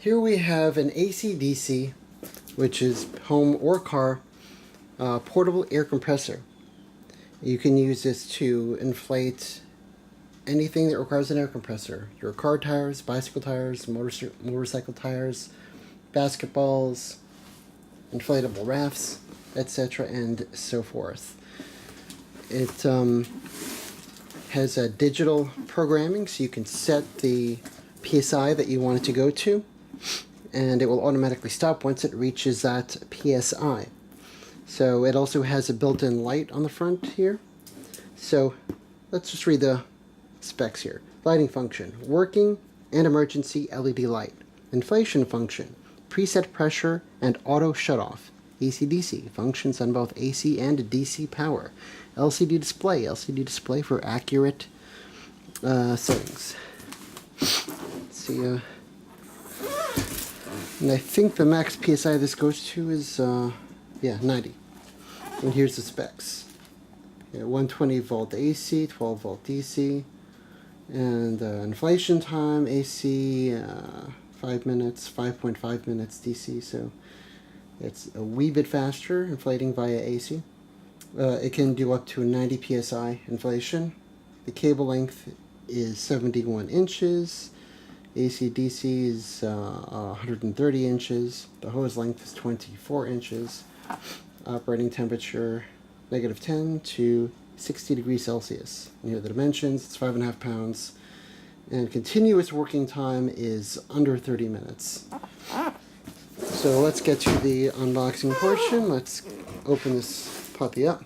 Here we have an AC/DC, which is home or car, portable air compressor. You can use this to inflate anything that requires an air compressor. Your car tires, bicycle tires, motorcycle tires, basketballs, inflatable rafts, etc. and so forth. It has a digital programming, so you can set the PSI that you want it to go to, and it will automatically stop once it reaches that PSI. So it also has a built-in light on the front here. So let's just read the specs here. Lighting function, working and emergency LED light. Inflation function, preset pressure and auto shutoff. AC/DC, functions on both AC and DC power. LCD display for accurate settings. Let's see, and I think the max PSI this goes to is, 90. And here's the specs. 120 volt AC, 12 volt DC, and inflation time, AC, 5 minutes, 5.5 minutes DC, so it's a wee bit faster inflating via AC. It can do up to 90 psi inflation. The cable length is 71 inches. AC/DC is 130 inches. The hose length is 24 inches. Operating temperature -10 to 60 degrees Celsius. And here are the dimensions. It's 5.5 pounds. And continuous working time is under 30 minutes. So let's get to the unboxing portion. Let's open this puppy up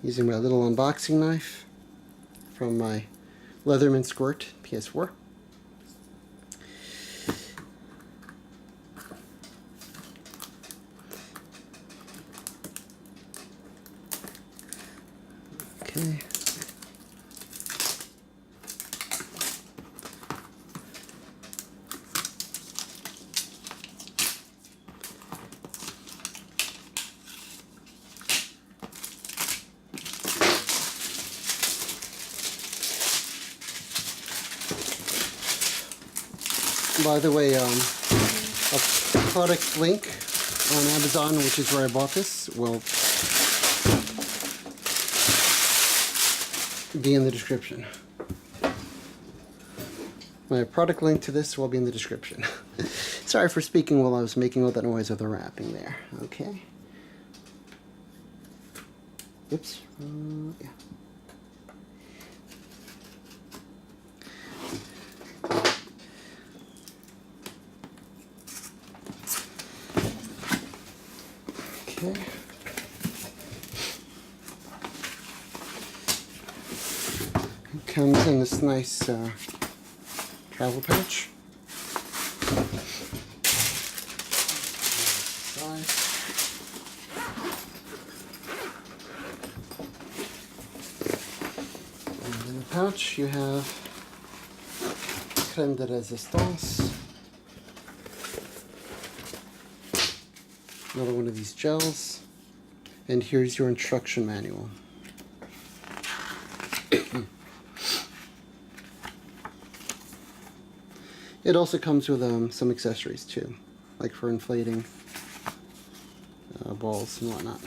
using my little unboxing knife from my Leatherman Squirt PS4. Okay. By the way, a product link on Amazon, which is where I bought this, will be in the description. My product link to this will be in the description. Sorry for speaking while I was making all that noise of the wrapping there. Okay. Oops. Yeah. Okay. It comes in this nice travel pouch. And in the pouch you have crème de résistance. Another one of these gels, and here's your instruction manual. It also comes with some accessories too, like for inflating balls and whatnot.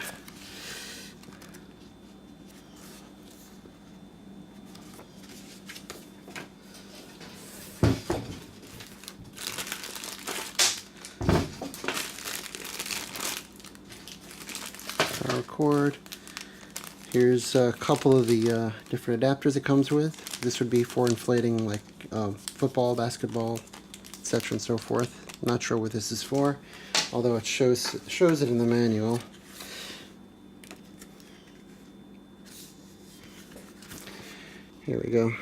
Power cord. Here's a couple of the different adapters it comes with. This would be for inflating like football, basketball, etc. and so forth. Not sure what this is for, although it shows it in the manual. Here we go.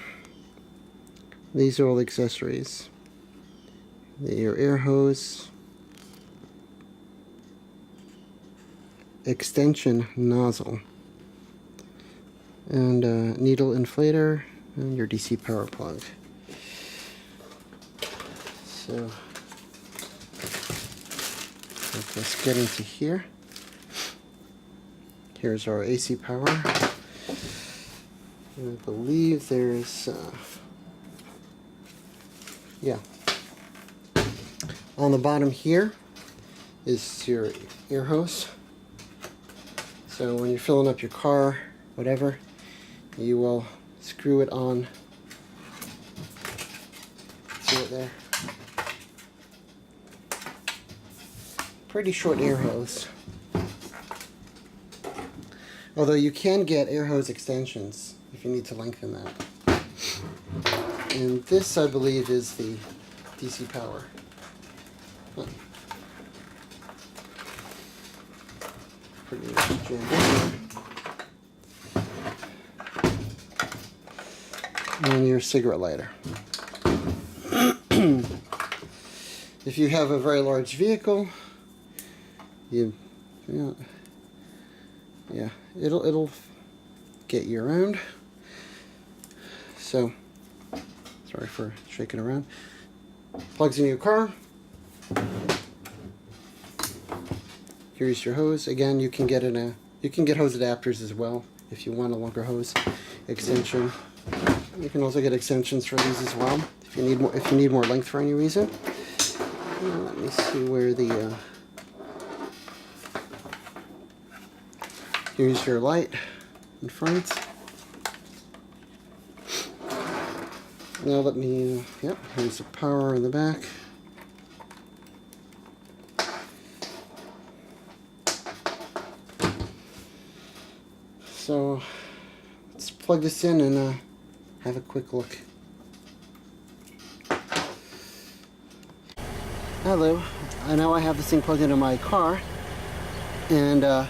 These are all accessories. Your air hose, extension nozzle, and needle inflator, and your DC power plug. So let's get into here. Here's our AC power. And I believe there's On the bottom here is your air hose. So when you're filling up your car, whatever, you will screw it on. See it there? Pretty short air hose. Although you can get air hose extensions if you need to lengthen that. And this, I believe, is the DC power. Huh. Pretty much jammed in. And your cigarette lighter. If you have a very large vehicle, yeah, it'll get you around. So, sorry for shaking around. Plugs in your car. Here's your hose. Again, you can get hose adapters as well if you want a longer hose extension. You can also get extensions for these as well if you need more length for any reason. Let me see where the here's your light in front. Now let me, yep, here's the power in the back. So let's plug this in and have a quick look. Hello, I know I have this thing plugged into my car, and I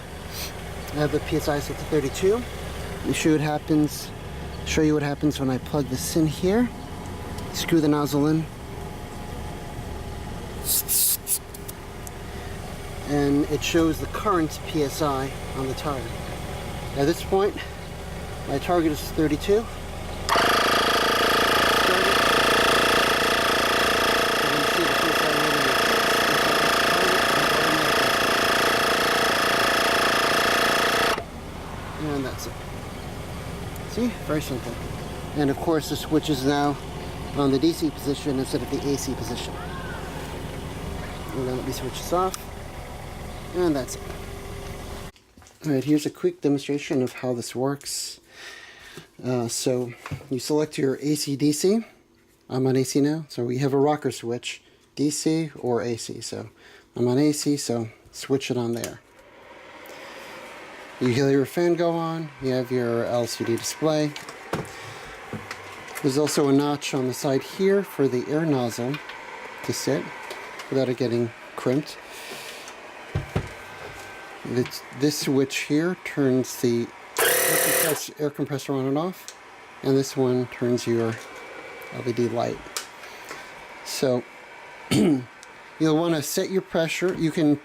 have the PSI set to 32. Let me show you what happens when I plug this in here. Screw the nozzle in, and it shows the current PSI on the tire. At this point, my target is 32. And that's it. See? Very simple. And of course the switch is now on the DC position instead of the AC position. And then let me switch this off. And that's it. Alright, here's a quick demonstration of how this works. So you select your AC DC. I'm on AC now, so we have a rocker switch, DC or AC. So I'm on AC, so switch it on there. You hear your fan go on, you have your LCD display. There's also a notch on the side here for the air nozzle to sit without it getting crimped. This switch here turns the air compressor on and off, and this one turns your LED light. So you'll want to set your pressure. You can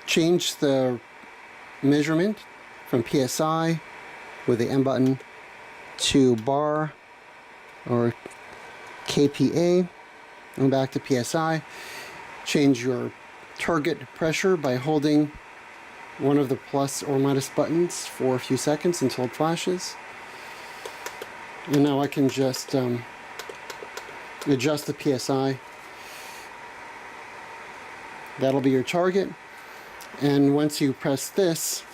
change the measurement from PSI with the M button to bar or KPA, and back to PSI. Change your target pressure by holding one of the plus or minus buttons for a few seconds until it flashes. And now I can just adjust the PSI. That'll be your target. And once you press this,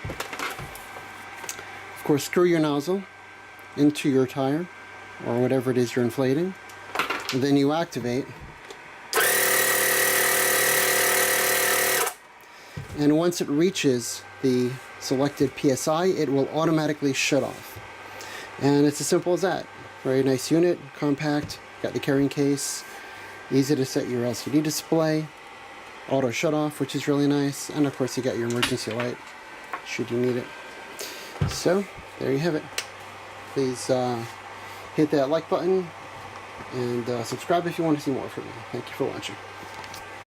of course, screw your nozzle into your tire or whatever it is you're inflating, and then you activate. And once it reaches the selected PSI, it will automatically shut off. And it's as simple as that. Very nice unit, compact, got the carrying case, easy to set your LCD display, auto shut off, which is really nice, and of course you got your emergency light should you need it. So there you have it. Please hit that like button and subscribe if you want to see more from me. Thank you for watching.